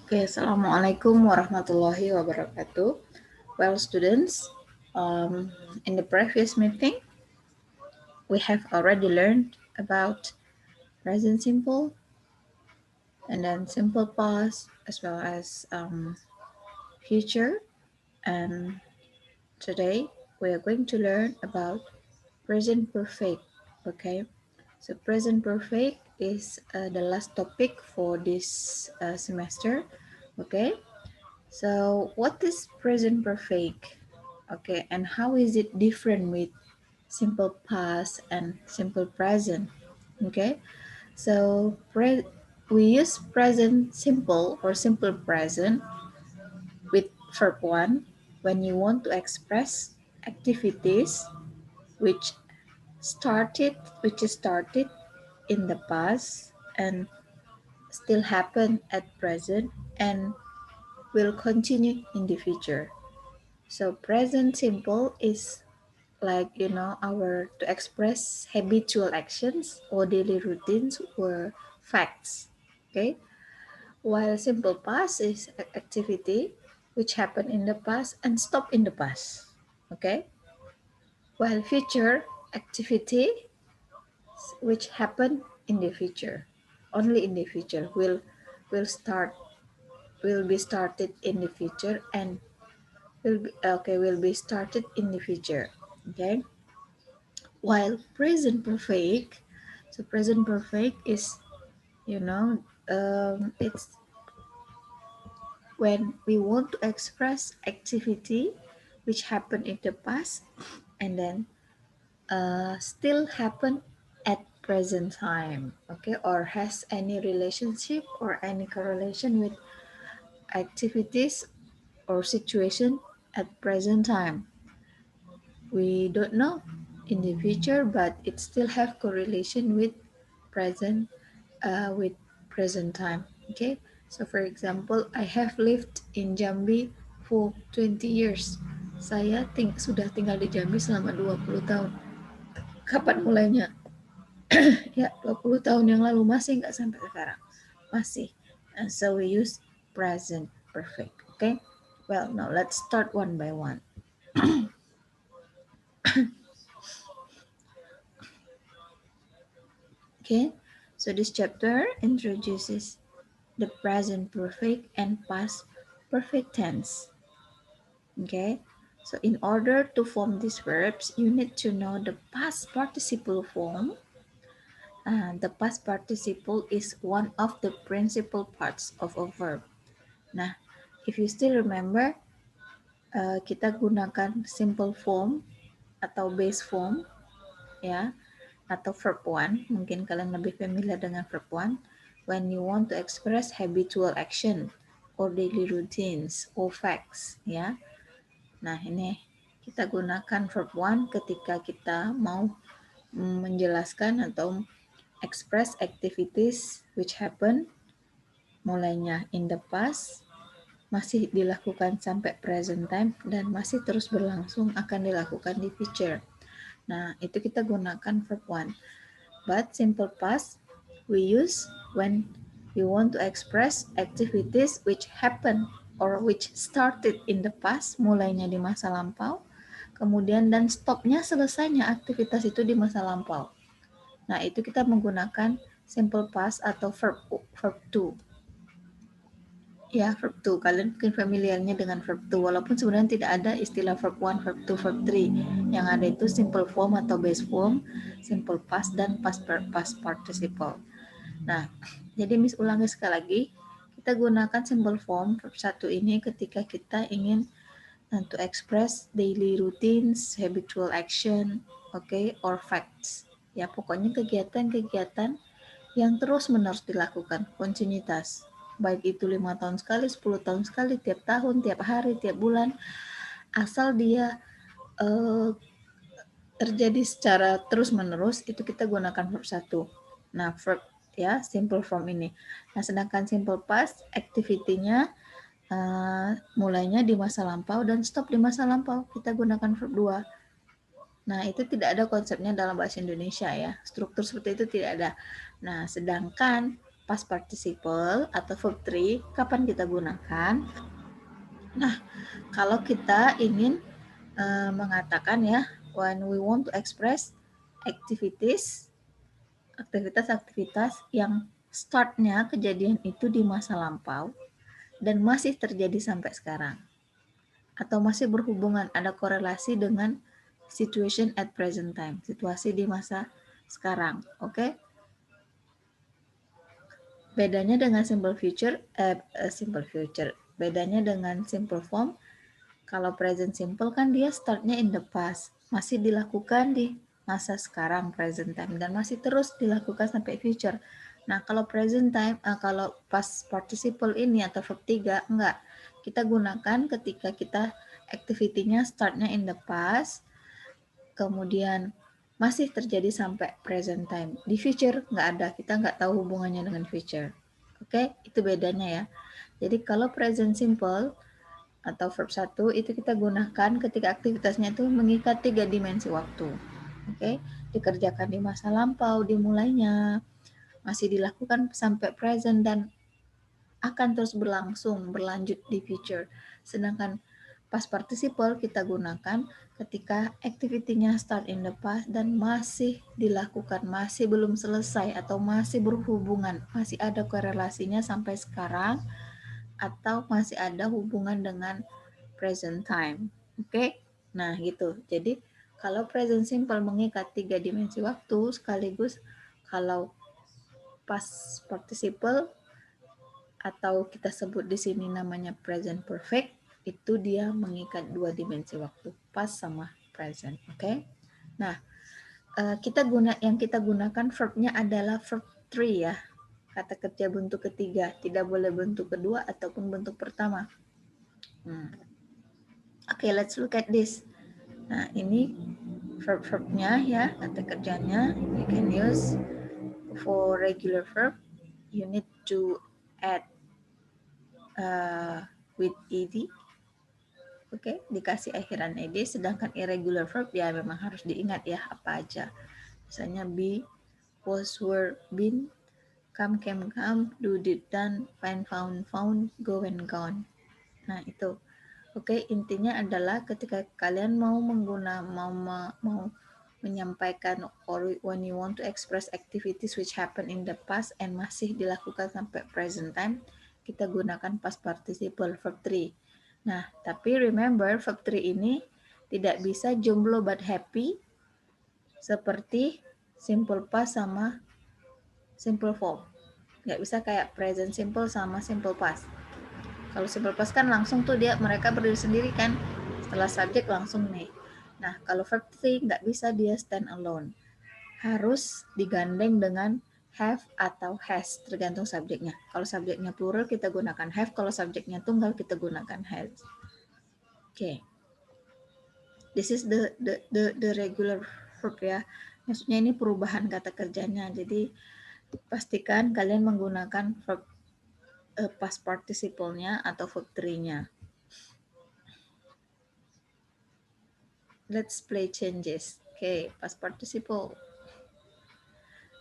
Okay, Assalamualaikum warahmatullahi wabarakatuh. Well, students, in the previous meeting, we have already learned about present simple and then simple past as well as future. And today we are going to learn about present perfect. Okay, so present perfect is the last topic for this semester. Okay, so what is present perfect? Okay, and how is it different with simple past and simple present? Okay, so we use present simple or simple present with verb one when you want to express activities which started in the past and still happen at present and will continue in the future. So present simple is like our to express habitual actions or daily routines or facts. Okay, while simple past is activity which happened in the past and stop in the past. Okay, while future activity which happen in the future, only in the future, will be started in the future and will be started in the future. Okay, while present perfect, so present perfect is it's when we want to express activity which happened in the past and then still happen at present time. Okay, or has any relationship or any correlation with activities or situation at present time. We don't know in the future, but it still have correlation present with present time. Okay, so for example, I have lived in Jambi for 20 years. Saya sudah tinggal di Jambi selama 20 tahun. Kapan mulainya? Ya, 20 tahun yang lalu, masih nggak sampai sekarang. Masih. And so we use present perfect. Okay, well, now let's start one by one. Okay, so this chapter introduces the present perfect and past perfect tense. Okay, so in order to form these verbs, you need to know the past participle form. The past participle is one of the principal parts of a verb. Nah, if you still remember, kita gunakan simple form atau base form, ya, atau verb one. Mungkin kalian lebih familiar dengan verb one. When you want to express habitual action or daily routines or facts, ya. Nah, ini kita gunakan verb one ketika kita mau menjelaskan atau express activities which happen mulainya in the past, masih dilakukan sampai present time, dan masih terus berlangsung akan dilakukan di future. Nah, itu kita gunakan verb one. But simple past we use when we want to express activities which happen or which started in the past, mulainya di masa lampau, kemudian dan stopnya, selesainya aktivitas itu di masa lampau. Nah, itu kita menggunakan simple past atau verb to. Ya, verb to. Kalian mungkin familiarnya dengan verb to, walaupun sebenarnya tidak ada istilah verb 1, verb 2, verb 3. Yang ada itu simple form atau base form, simple past, dan past participle. Nah, jadi Miss ulangi sekali lagi. Kita gunakan simple form verb 1 ini ketika kita ingin to express daily routines, habitual action, okay, or facts. Ya, pokoknya kegiatan-kegiatan yang terus-menerus dilakukan, kontinuitas. Baik itu 5 tahun sekali, 10 tahun sekali, tiap tahun, tiap hari, tiap bulan, asal dia terjadi secara terus-menerus, itu kita gunakan verb 1. Nah, verb ya, simple form ini. Nah, sedangkan simple past, activity-nya mulainya di masa lampau dan stop di masa lampau. Kita gunakan verb 2. Nah, itu tidak ada konsepnya dalam bahasa Indonesia ya. Struktur seperti itu tidak ada. Nah, sedangkan past participle atau verb 3, kapan kita gunakan? Nah, kalau kita ingin mengatakan ya, when we want to express aktivitas yang startnya kejadian itu di masa lampau dan masih terjadi sampai sekarang, atau masih berhubungan, ada korelasi dengan situation at present time, situasi di masa sekarang. Oke? Bedanya dengan simple future, bedanya dengan simple form, kalau present simple kan dia startnya in the past, masih dilakukan di masa sekarang, present time, dan masih terus dilakukan sampai future. Nah, kalau present time, kalau past participle ini atau verb 3, enggak. Kita gunakan ketika kita activity-nya startnya in the past, kemudian masih terjadi sampai present time. Di future nggak ada, kita nggak tahu hubungannya dengan future. Oke, itu bedanya ya. Jadi kalau present simple atau verb 1 itu kita gunakan ketika aktivitasnya itu mengikat 3 dimensi waktu. Oke, dikerjakan di masa lampau, dimulainya, masih dilakukan sampai present dan akan terus berlanjut di future. Sedangkan past participle kita gunakan ketika activity-nya start in the past dan masih dilakukan, masih belum selesai atau masih berhubungan, masih ada korelasinya sampai sekarang atau masih ada hubungan dengan present time. Oke? Nah, gitu. Jadi, kalau present simple mengikat 3 dimensi waktu sekaligus, kalau past participle atau kita sebut di sini namanya present perfect, itu dia mengikat 2 dimensi waktu, past sama present. Oke? Nah, yang kita gunakan verbnya adalah verb 3 ya. Kata kerja bentuk ketiga, tidak boleh bentuk kedua ataupun bentuk pertama. Oke, let's look at this. Nah, ini verb-verbnya ya, kata kerjanya. You can use for regular verb, you need to add with ed. Oke, dikasih akhiran ed. Sedangkan irregular verb ya memang harus diingat ya apa aja. Misalnya be, was, were, been, come, came, come, do, did, done, find, found, go, and gone. Nah, itu. Oke, intinya adalah ketika kalian mau menyampaikan or when you want to express activities which happen in the past and masih dilakukan sampai present time, kita gunakan past participle verb 3. Nah, tapi remember verb 3 ini tidak bisa jomblo but happy seperti simple past sama simple form. Nggak bisa kayak present simple sama simple past. Kalau simple past kan langsung tuh mereka berdiri sendiri kan, setelah subjek langsung nih. Nah, kalau verb 3 nggak bisa dia stand alone. Harus digandeng dengan have atau has, tergantung subjeknya. Kalau subjeknya plural kita gunakan have, kalau subjeknya tunggal kita gunakan has. Oke. This is the regular verb ya. Maksudnya ini perubahan kata kerjanya. Jadi pastikan kalian menggunakan verb past participle-nya atau verb 3-nya. Let's play changes. Okay, past participle.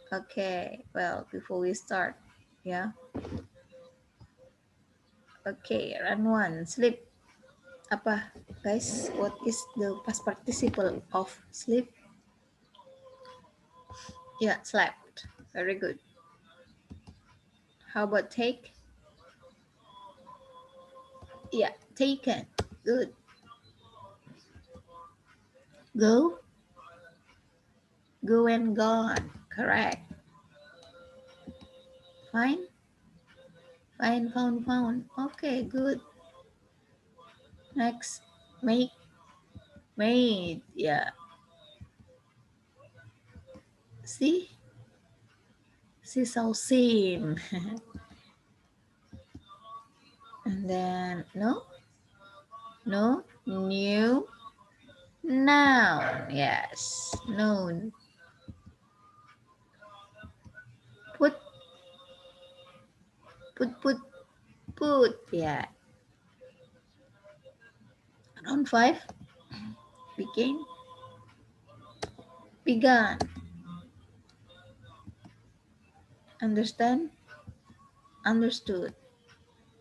Okay, well, before we start, yeah. Okay, run one, sleep. Apa, guys? What is the past participle of sleep? Yeah, slept. Very good. How about take? Yeah, taken. Good. Go? Go and gone. Correct. Find? Find, found. Okay, good. Next, make? Made. Yeah. See? See, so seen. And then, no? No? New? Noun. Yes. Noun. Put. Put. Yeah. Round 5. Begin. Began. Understand? understood.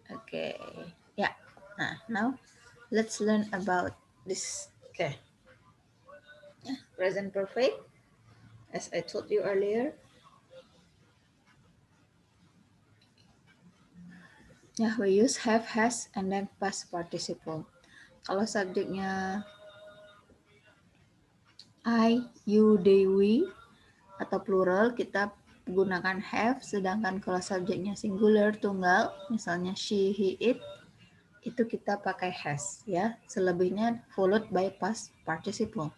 Okay. Yeah. Now let's learn about this. Okay. Yeah. Present perfect. As I told you earlier. Yeah, we use have, has, and then past participle. Kalau subjeknya I, you, they, we, atau plural, kita gunakan have, sedangkan kalau subjeknya singular, tunggal, misalnya she, he, it, itu kita pakai has, ya. Selebihnya followed by past participle.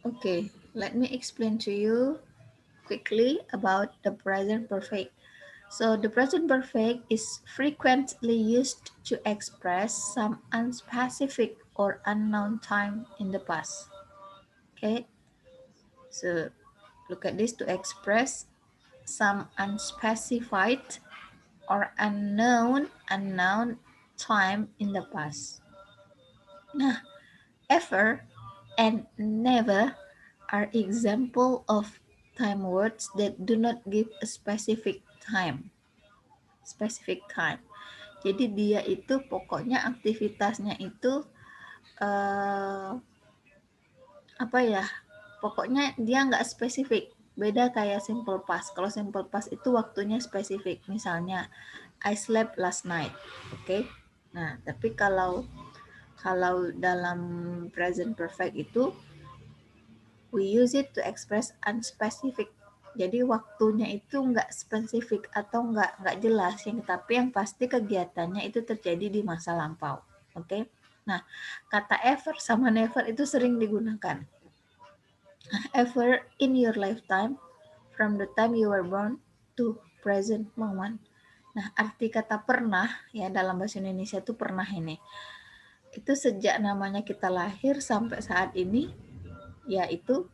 Okay, let me explain to you quickly about the present perfect. So the present perfect is frequently used to express some unspecific or unknown time in the past. Okay, so look at this, to express some unspecified or unknown time in the past. Nah, ever and never are example of time words that do not give a specific time. Jadi dia itu pokoknya aktivitasnya itu apa ya? Pokoknya dia nggak spesifik. Beda kayak simple past. Kalau simple past itu waktunya spesifik. Misalnya I slept last night. Oke. Nah, tapi kalau dalam present perfect itu we use it to express unspecific. Jadi waktunya itu nggak spesifik atau nggak jelas, tapi yang pasti kegiatannya itu terjadi di masa lampau. Oke. Nah, kata ever sama never itu sering digunakan. Ever in your lifetime, from the time you were born to present moment. Nah, arti kata pernah ya dalam bahasa Indonesia itu pernah ini. Itu sejak namanya kita lahir sampai saat ini, ya itu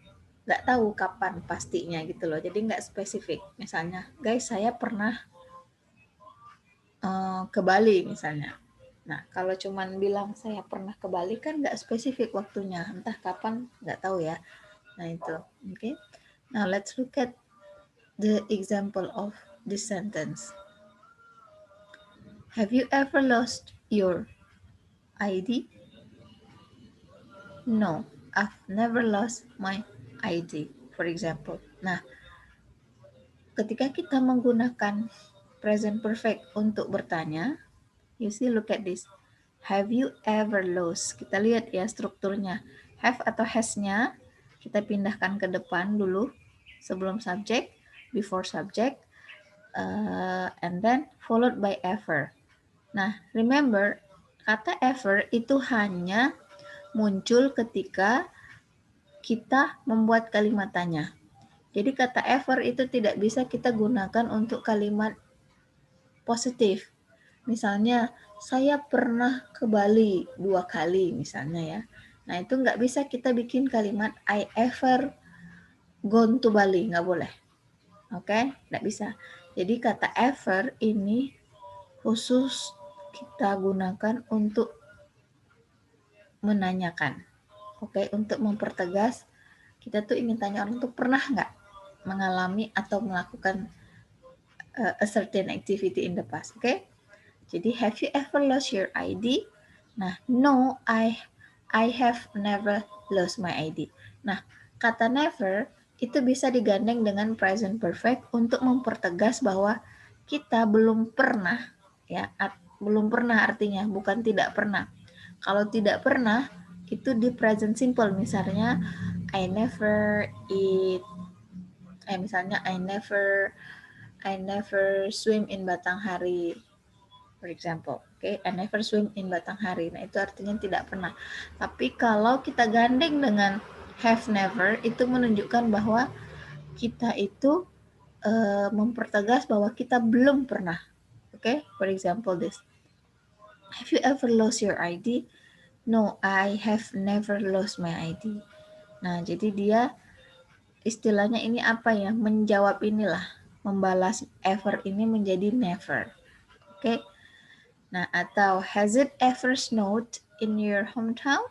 nggak tahu kapan pastinya gitu loh. Jadi nggak spesifik. Misalnya, guys, saya pernah ke Bali misalnya. Nah, kalau cuman bilang saya pernah ke Bali kan nggak spesifik waktunya. Entah kapan, nggak tahu ya. Nah, itu. Oke. Now, let's look at the example of this sentence. Have you ever lost your ID? No, I've never lost my ID, for example. Nah, ketika kita menggunakan present perfect untuk bertanya, you see, look at this. Have you ever lost? Kita lihat ya strukturnya. Have atau has-nya kita pindahkan ke depan dulu sebelum subject, before subject, and then followed by ever. Nah, remember, kata ever itu hanya muncul ketika kita membuat kalimat tanya. Jadi kata ever itu tidak bisa kita gunakan untuk kalimat positif. Misalnya, saya pernah ke Bali 2 kali misalnya ya. Nah, itu nggak bisa kita bikin kalimat I ever gone to Bali, nggak boleh. Oke, nggak bisa. Jadi kata ever ini khusus kita gunakan untuk menanyakan. Oke, untuk mempertegas kita tuh ingin tanya orang tuh pernah nggak mengalami atau melakukan a certain activity in the past. Oke, jadi have you ever lost your ID? Nah, no, I have never lost my ID. Nah, kata never itu bisa digandeng dengan present perfect untuk mempertegas bahwa kita belum pernah, ya, belum pernah artinya bukan tidak pernah. Kalau tidak pernah itu di present simple, misalnya I never eat, misalnya I never swim in Batanghari, for example. Okay, I never swim in Batanghari. Nah, itu artinya tidak pernah. Tapi kalau kita gandeng dengan have never, itu menunjukkan bahwa kita itu mempertegas bahwa kita belum pernah. Okay, for example this. Have you ever lost your ID? No, I have never lost my ID. Nah, jadi dia istilahnya ini apa ya? Menjawab inilah, membalas ever ini menjadi never. Oke. Nah, atau has it ever snowed in your hometown?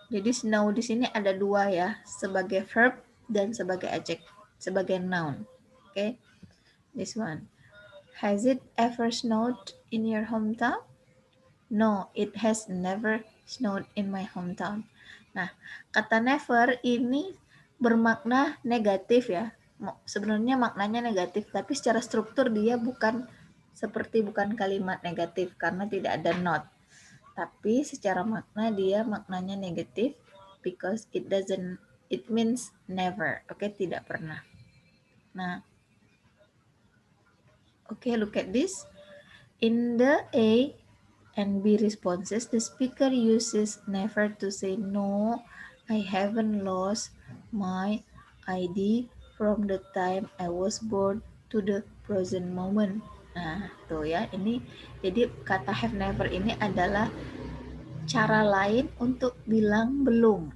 Jadi snow di sini ada dua ya, sebagai verb dan sebagai adjective. sebagai noun. Okay, this one. Has it ever snowed in your hometown? No, it has never snowed in my hometown. Nah, kata never ini bermakna negatif ya. Sebenarnya maknanya negatif, tapi secara struktur dia bukan kalimat negatif karena tidak ada not. Tapi secara makna dia maknanya negatif because it means never. Oke, tidak pernah. Nah, oke, look at this. In the A and B responses, the speaker uses never to say no, I haven't lost my ID from the time I was born to the present moment. Nah, tuh ya, ini jadi kata have never ini adalah cara lain untuk bilang belum.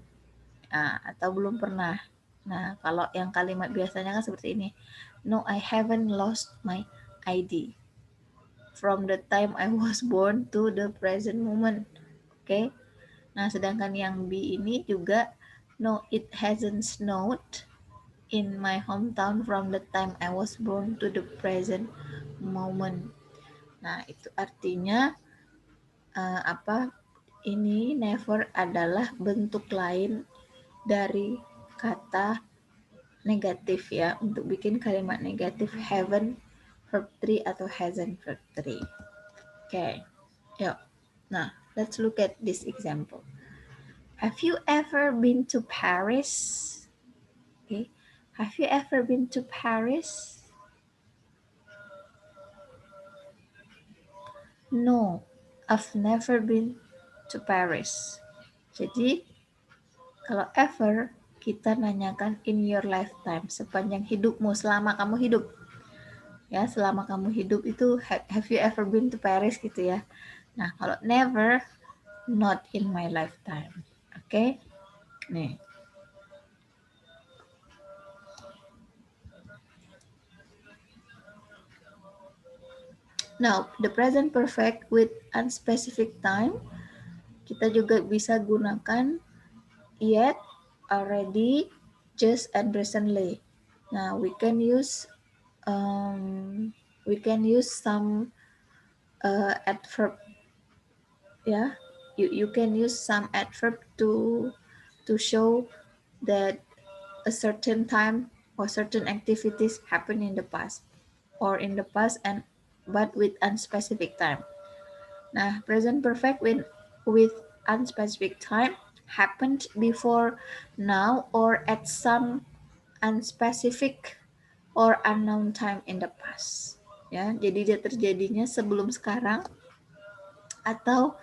Nah, atau belum pernah. Nah, kalau yang kalimat biasanya kan seperti ini. No, I haven't lost my ID from the time I was born to the present moment. Oke. Nah, sedangkan yang B ini juga no, it hasn't snowed in my hometown from the time I was born to the present moment. Nah, itu artinya apa? Ini never adalah bentuk lain dari kata negatif ya. Untuk bikin kalimat negatif haven't verb 3 atau hasn't verb 3. Oke. Yuk. Nah, let's look at this example. Have you ever been to Paris? Okay. Have you ever been to Paris? No, I've never been to Paris. Jadi, kalau ever, kita nanyakan in your lifetime, sepanjang hidupmu, selama kamu hidup. Ya, selama kamu hidup itu, have you ever been to Paris gitu ya. Nah, kalau never, not in my lifetime. Oke, nih. Now, the present perfect with unspecific time, kita juga bisa gunakan yet, already, just, and recently. Nah, we can use some adverb. Yeah, you can use some adverb to show that a certain time or certain activities happen in the past and but with unspecific time. Nah, present perfect with unspecific time happened before now or at some unspecific or unknown time in the past. Ya, jadi dia terjadinya sebelum sekarang atau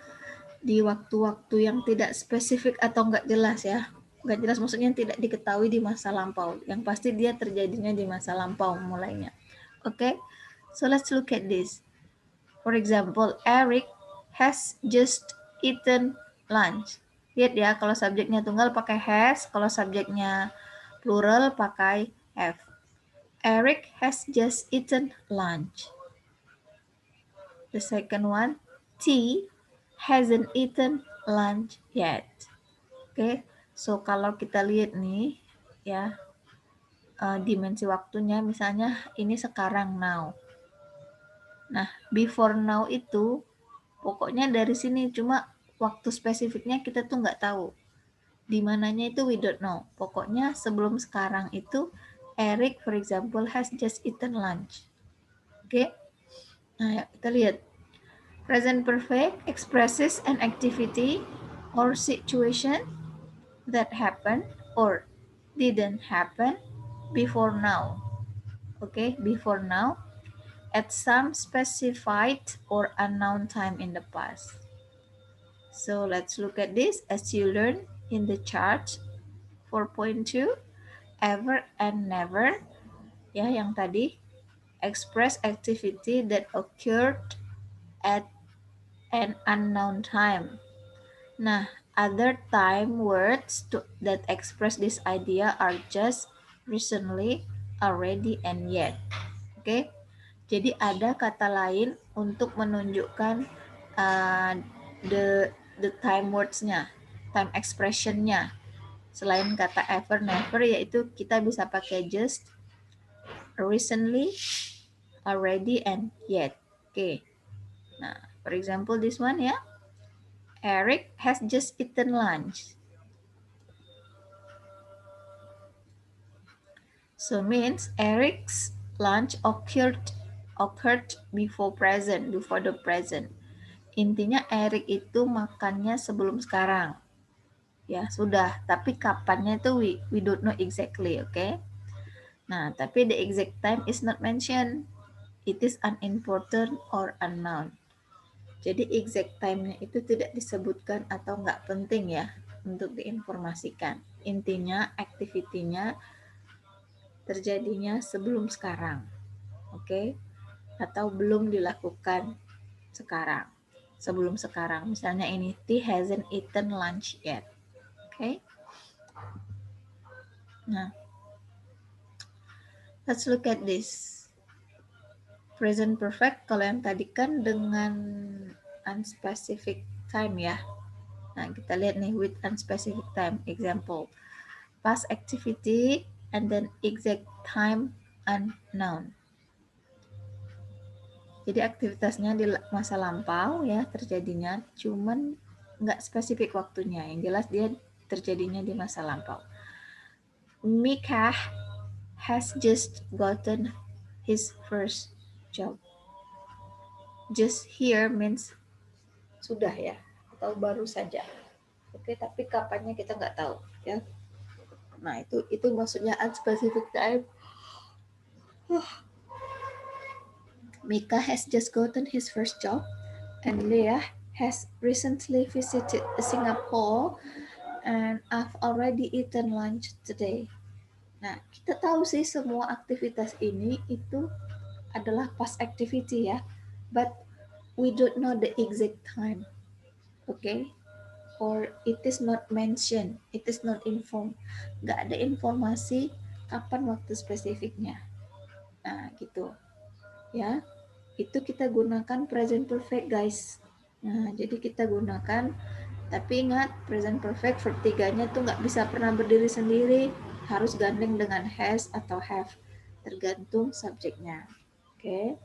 di waktu-waktu yang tidak spesifik atau nggak jelas ya. Nggak jelas maksudnya tidak diketahui di masa lampau. Yang pasti dia terjadinya di masa lampau mulainya. Oke, so let's look at this. For example, Eric has just eaten lunch. Lihat ya, kalau subjeknya tunggal pakai has, kalau subjeknya plural pakai have. Eric has just eaten lunch. The second one, T hasn't eaten lunch yet. Oke, so kalau kita lihat nih, ya, dimensi waktunya misalnya ini sekarang now. Nah, before now itu pokoknya dari sini cuma waktu spesifiknya kita tuh nggak tahu. Di mananya itu we don't know. Pokoknya sebelum sekarang itu Eric for example has just eaten lunch. Oke. Nah, kita lihat. Present perfect expresses an activity or situation that happened or didn't happen before now. Okay, before now at some specified or unknown time in the past. So let's look at this as you learn in the chart 4.2, ever and never. Ya, yang tadi express activity that occurred at an unknown time. Nah, other time words that express this idea are just, recently, already, and yet. Oke, jadi ada kata lain untuk menunjukkan the time words-nya, time expression-nya. Selain kata ever, never, yaitu kita bisa pakai just, recently, already, and yet. Okay. Nah, for example, this one ya. Eric has just eaten lunch. So means Eric's lunch occurred before the present. Intinya Eric itu makannya sebelum sekarang. Ya, sudah. Tapi kapannya itu we don't know exactly, oke? Okay? Nah, tapi the exact time is not mentioned. It is unimportant or unknown. Jadi exact time-nya itu tidak disebutkan atau nggak penting ya untuk diinformasikan. Intinya activity-nya terjadinya sebelum sekarang, oke? Okay? Atau belum dilakukan sekarang, sebelum sekarang. Misalnya ini, he hasn't eaten lunch yet, oke? Okay? Nah, let's look at this. Present perfect, kalau yang tadi kan dengan unspecific time ya. Nah, kita lihat nih with unspecific time. Example, past activity and then exact time unknown. Jadi aktivitasnya di masa lampau ya terjadinya, cuman nggak spesifik waktunya. Yang jelas dia terjadinya di masa lampau. Mika has just gotten his first job. Just here means sudah ya, atau baru saja. Oke, tapi kapannya kita nggak tahu ya. Nah, itu maksudnya unspecific time. Mika has just gotten his first job, and Leah has recently visited Singapore, and I've already eaten lunch today. Nah, kita tahu sih semua aktivitas ini itu adalah past activity ya, but we don't know the exact time, okay? Or it is not mentioned, it is not informed. Nggak ada informasi kapan waktu spesifiknya. Nah, gitu ya. Itu kita gunakan present perfect guys. Nah, jadi kita gunakan, tapi ingat present perfect verb 3-nya tuh nggak bisa pernah berdiri sendiri, harus gandeng dengan has atau have, tergantung subjeknya. Oke,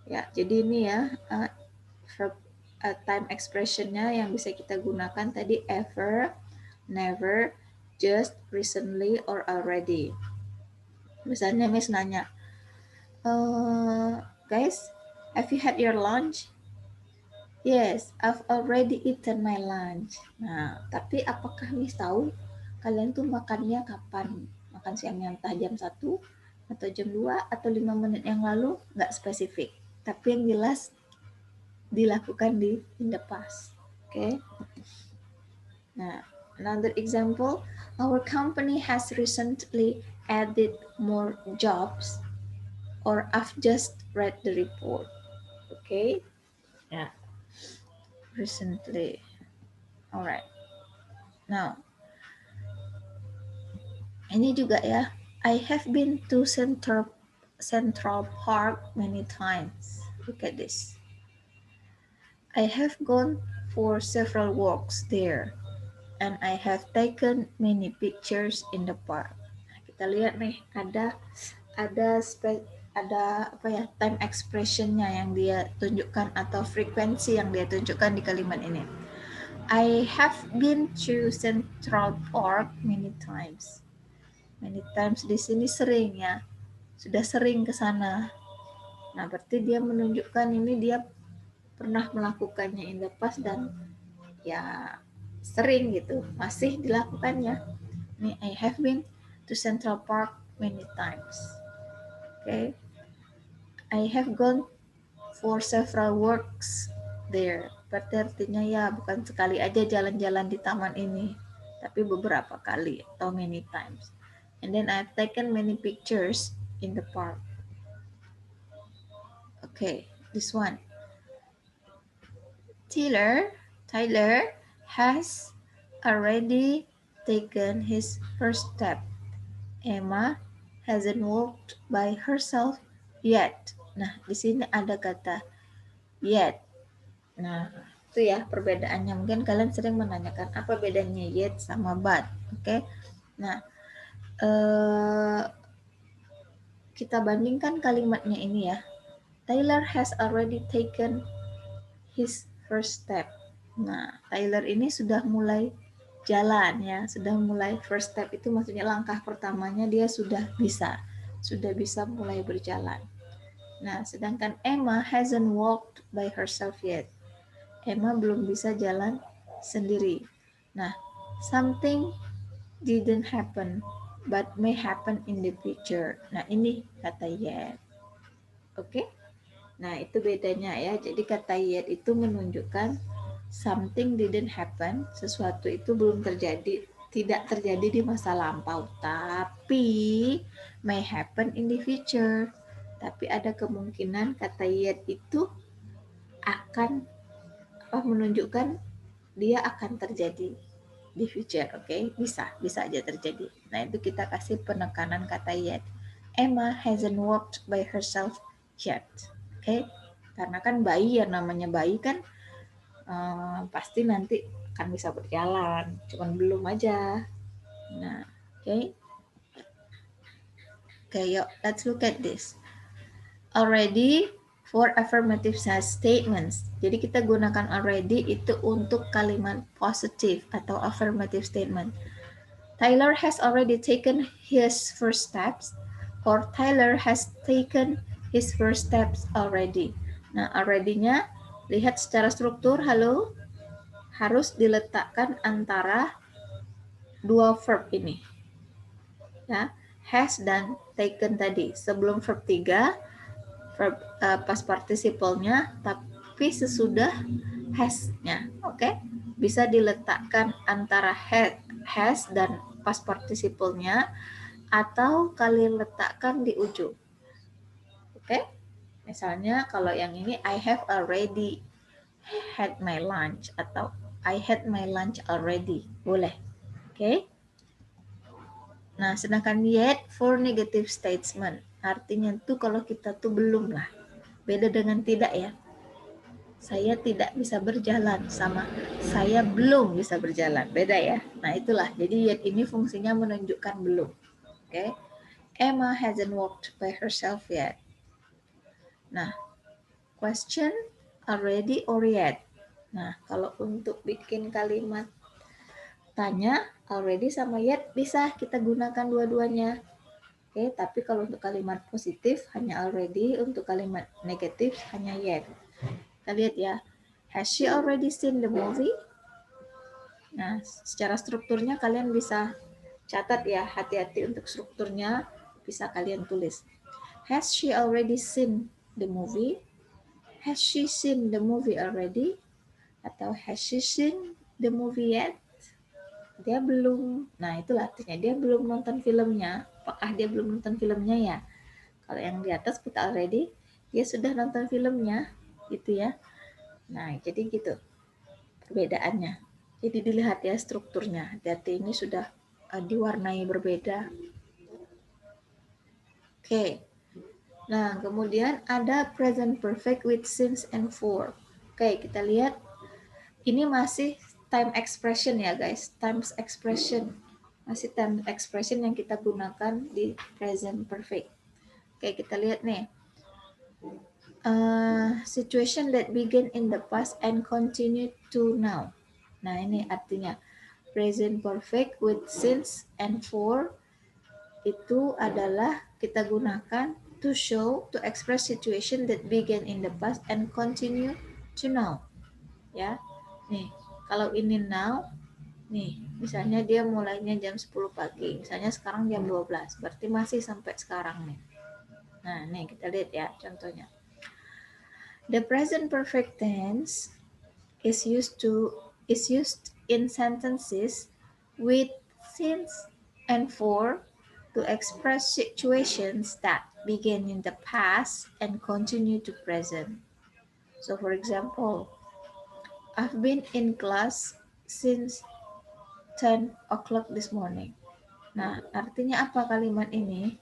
ya jadi ini ya verb time expressionnya yang bisa kita gunakan tadi ever, never, just, recently, or already. Misalnya Miss nanya, guys, have you had your lunch? Yes, I've already eaten my lunch. Nah, tapi apakah Miss tahu kalian tuh makannya kapan? Makan siangnya entah jam 1 atau jam 2 atau 5 menit yang lalu? Nggak spesifik. Tapi yang jelas dilakukan in the past. Oke. Okay? Nah, another example, our company has recently added more jobs, or I've just read the report. Oke. Okay? Ya. Recently. Alright. Now, ini juga ya. I have been to Central Park many times. Look at this. I have gone for several walks there, and I have taken many pictures in the park. Nah, kita lihat nih, ada apa ya, time expressionnya yang dia tunjukkan atau frekuensi yang dia tunjukkan di kalimat ini. I have been to Central Park many times. Many times di sini sering ya, sudah sering ke sana. Nah, berarti dia menunjukkan ini dia pernah melakukannya in the past dan ya sering gitu, masih dilakukannya. Ini I have been to Central Park many times. Okay. I have gone for several walks there. Berarti artinya ya bukan sekali aja jalan-jalan di taman ini, tapi beberapa kali atau many times. And then I've taken many pictures in the park. Okay, this one. Tyler has already taken his first step. Emma hasn't walked by herself yet. Nah, di sini ada kata yet. Nah, itu ya perbedaannya. Mungkin kalian sering menanyakan apa bedanya yet sama but. Oke. Nah, kita bandingkan kalimatnya ini ya. Tyler has already taken his first step. Nah, Tyler ini sudah mulai jalan ya, sudah mulai first step itu maksudnya langkah pertamanya dia sudah bisa mulai berjalan. Nah, sedangkan Emma hasn't walked by herself yet. Emma belum bisa jalan sendiri. Nah, something didn't happen but may happen in the future. Nah, ini kata yet. Oke? Nah, itu bedanya ya. Jadi kata yet itu menunjukkan something didn't happen, sesuatu itu belum terjadi, tidak terjadi di masa lampau, tapi may happen in the future. Tapi ada kemungkinan kata yet itu akan menunjukkan dia akan terjadi di future, oke? Bisa aja terjadi. Nah, itu kita kasih penekanan kata yet. Emma hasn't walked by herself yet, oke? Karena kan bayi, yang namanya bayi kan pasti nanti akan bisa berjalan, cuman belum aja. Nah, oke. Okay, yuk, let's look at this. Already for affirmative statements. Jadi kita gunakan already itu untuk kalimat positif atau affirmative statement. Tyler has already taken his first steps, or Tyler has taken his first steps already. Nah, already-nya lihat secara struktur, halo, harus diletakkan antara dua verb ini. Ya, has dan taken tadi. Sebelum verb 3, verb past participle-nya, tapi sesudah has-nya. Oke? Bisa diletakkan antara has dan past participle-nya, atau kalian letakkan di ujung. Oke? Misalnya kalau yang ini I have already had my lunch, atau I had my lunch already. Boleh. Oke? Nah, sedangkan yet for negative statement. Artinya tuh kalau kita tuh belum lah. Beda dengan tidak ya. Saya tidak bisa berjalan sama saya belum bisa berjalan. Beda ya. Nah, itulah. Jadi yet ini fungsinya menunjukkan belum. Oke. Emma hasn't walked by herself yet. Nah, question already or yet. Nah, kalau untuk bikin kalimat tanya, already sama yet bisa kita gunakan dua-duanya. Oke, tapi kalau untuk kalimat positif hanya already, untuk kalimat negatif hanya yet. Kita lihat ya. Has she already seen the movie? Nah, secara strukturnya kalian bisa catat ya, hati-hati untuk strukturnya bisa kalian tulis. Has she already seen the movie? Has she seen the movie already? Atau has she seen the movie yet? Dia belum. Nah, itulah artinya dia belum nonton filmnya. Apakah dia belum nonton filmnya ya? Kalau yang di atas kita already, dia sudah nonton filmnya, gitu ya. Nah, jadi gitu perbedaannya. Jadi dilihat ya strukturnya. Data ini sudah diwarnai berbeda. Oke. Nah, kemudian ada present perfect with since and for. Oke, kita lihat. Ini masih time expression ya guys. Times expression. Masih time expression yang kita gunakan di present perfect. Oke, kita lihat nih. Situation that began in the past and continue to now. Nah, ini artinya present perfect with since and for itu adalah kita gunakan to show, to express situation that began in the past and continue to now. Ya. Nih, kalau ini now, nih, misalnya dia mulainya jam 10 pagi, misalnya sekarang jam 12, berarti masih sampai sekarang nih. Nah, nih kita lihat ya contohnya. The present perfect tense is used in sentences with since and for to express situations that begin in the past and continue to present. So for example, I've been in class since 10 o'clock this morning. Nah, artinya apa kalimat ini?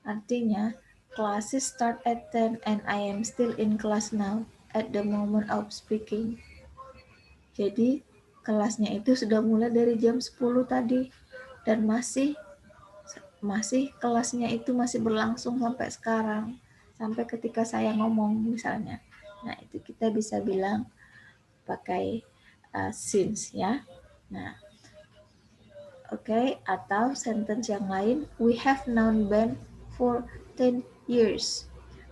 Artinya, classes start at 10 and I am still in class now at the moment of speaking. Jadi, kelasnya itu sudah mulai dari jam 10 tadi dan masih masih kelasnya itu masih berlangsung sampai sekarang, sampai ketika saya ngomong misalnya. Nah, itu kita bisa bilang pakai since ya. Nah, oke, atau sentence yang lain, we have known Ben for 10 years.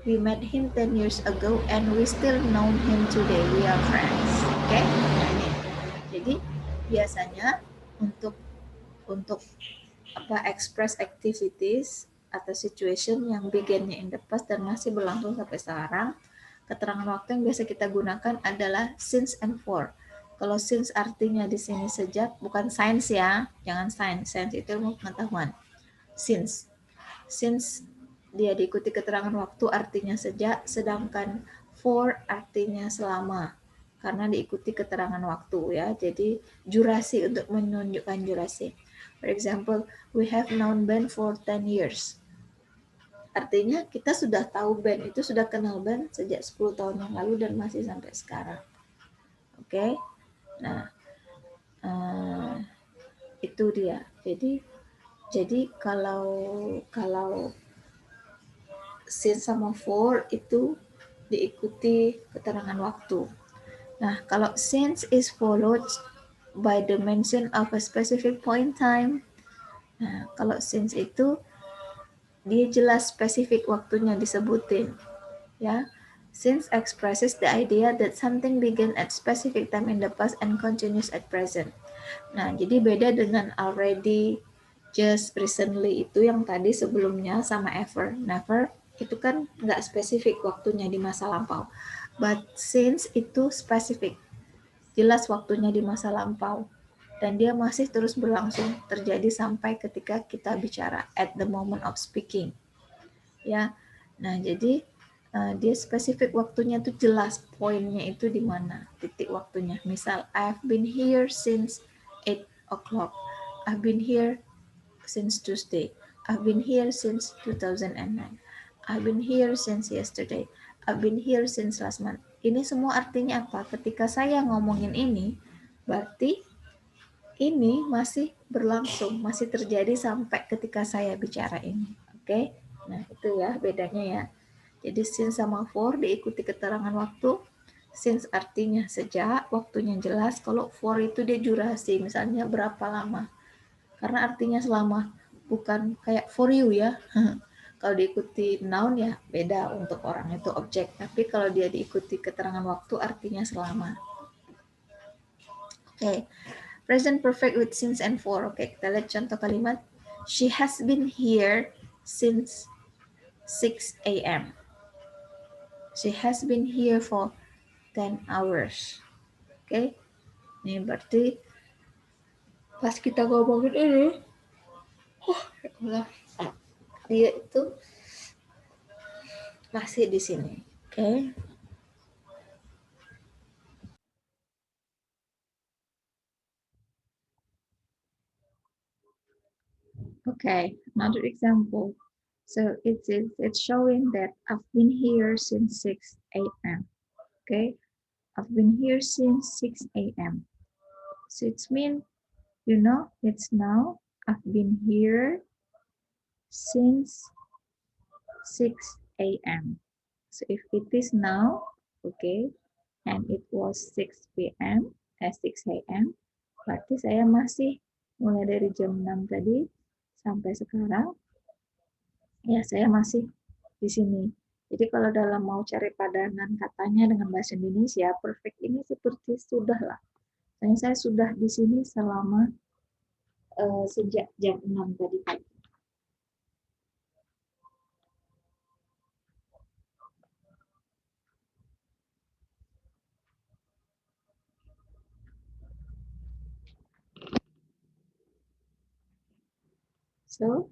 We met him 10 years ago and we still know him today. We are friends. Oke? Nah, ini. Jadi biasanya untuk apa express activities atau situation yang beginnya in the past dan masih berlangsung sampai sekarang, keterangan waktu yang biasa kita gunakan adalah since and for. Kalau since artinya di sini sejak, bukan science ya, jangan science. Science itu ilmu pengetahuan. Since dia diikuti keterangan waktu artinya sejak, sedangkan for artinya selama karena diikuti keterangan waktu ya. Jadi durasi untuk menunjukkan durasi. For example, we have known Ben for 10 years. Artinya kita sudah tahu Ben, itu sudah kenal Ben sejak 10 tahun yang lalu dan masih sampai sekarang. Oke. Nah, itu dia. Jadi kalau since sama for itu diikuti keterangan waktu. Nah, kalau since is followed by the mention of a specific point time. Nah, kalau since itu dia jelas spesifik waktunya disebutin, ya. Since expresses the idea that something began at specific time in the past and continues at present. Nah, jadi beda dengan already, just, recently itu yang tadi sebelumnya sama ever. Never itu kan nggak spesifik waktunya di masa lampau. But since itu spesifik, jelas waktunya di masa lampau. Dan dia masih terus berlangsung, terjadi sampai ketika kita bicara, at the moment of speaking. Ya, nah jadi dia spesifik waktunya tuh jelas, poinnya itu di mana, titik waktunya. Misal, I've been here since 8 o'clock. I've been here since Tuesday. I've been here since 2009. I've been here since yesterday. I've been here since last month. Ini semua artinya apa? Ketika saya ngomongin ini, berarti ini masih berlangsung, masih terjadi sampai ketika saya bicara ini. Oke? Nah, itu ya bedanya ya. Jadi since sama for diikuti keterangan waktu. Since artinya sejak, waktunya jelas. Kalau for itu dia durasi, misalnya berapa lama. Karena artinya selama, bukan kayak for you ya. Kalau diikuti noun ya beda, untuk orang itu objek. Tapi kalau dia diikuti keterangan waktu artinya selama. Oke. Present perfect with since and for. Oke, kita lihat contoh kalimat. She has been here since 6 a.m. She has been here for 10 hours. Oke, ini berarti pas kita ngomongin ini, dia itu masih di sini. Oke. Okay, another example. So it's showing that I've been here since 6 a.m. Okay, I've been here since 6 a.m. So it's mean, it's now I've been here since 6 a.m. So if it is now, okay, and it was 6 p.m. 6 a.m. Berarti saya masih mulai dari jam 6 tadi sampai sekarang, ya saya masih di sini. Jadi kalau dalam mau cari padanan katanya dengan bahasa Indonesia, perfect ini seperti sudah lah. Saya sudah di sini selama sejak jam 6 tadi pagi. So,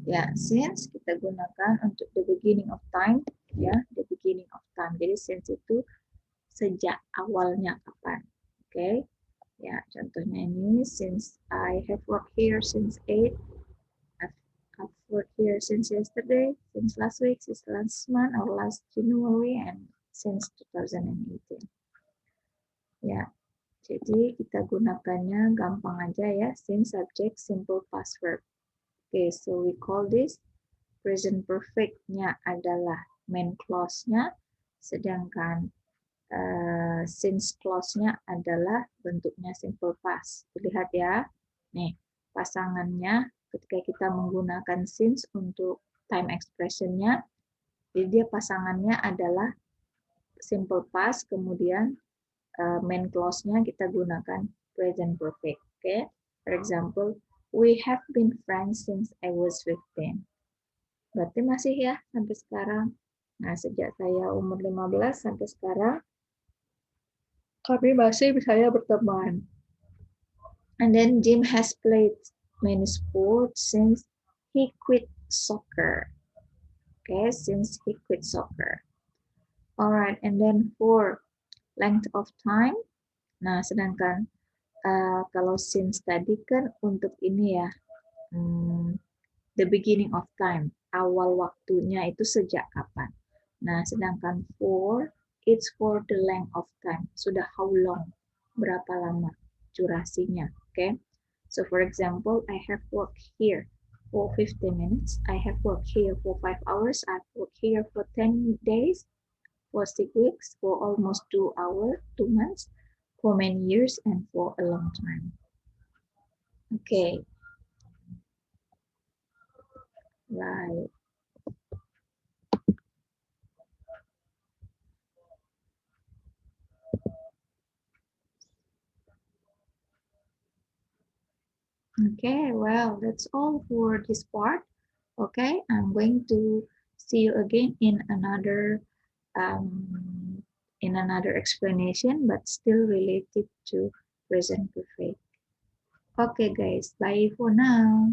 ya, since kita gunakan untuk the beginning of time, ya, the beginning of time. Jadi since itu sejak awalnya kapan. Oke. Okay? Ya, contohnya ini, since I have worked here since 8, I've worked here since yesterday, since last week, since last month, or last January, and since 2018. Ya, jadi kita gunakannya gampang aja ya, since subject simple past verb. Okay, so we call this present perfect-nya adalah main clause-nya, sedangkan since clause-nya adalah bentuknya simple past. Lihat ya, nih pasangannya ketika kita menggunakan since untuk time expression-nya, jadi dia pasangannya adalah simple past, kemudian main clause-nya kita gunakan present perfect. Okay? For example, we have been friends since I was 15. Berarti masih ya sampai sekarang. Nah, sejak saya umur 15 sampai sekarang, kami masih bisa berteman. And then Jim has played many sports since he quit soccer. Okay, since he quit soccer. Alright, and then for length of time. Nah, sedangkan kalau since tadi kan untuk ini ya, the beginning of time, awal waktunya itu sejak kapan. Nah, sedangkan for, it's for the length of time. Sudah how long, berapa lama durasinya, okay? So for example, I have worked here for 15 minutes. I have worked here for 5 hours. I've worked here for 10 days, for 6 weeks, for almost 2 hours, 2 months, for many years, and for a long time. Okay. Right. Okay, well, that's all for this part. Okay, I'm going to see you again um, in another explanation, but still related to present perfect. Okay, guys, bye for now.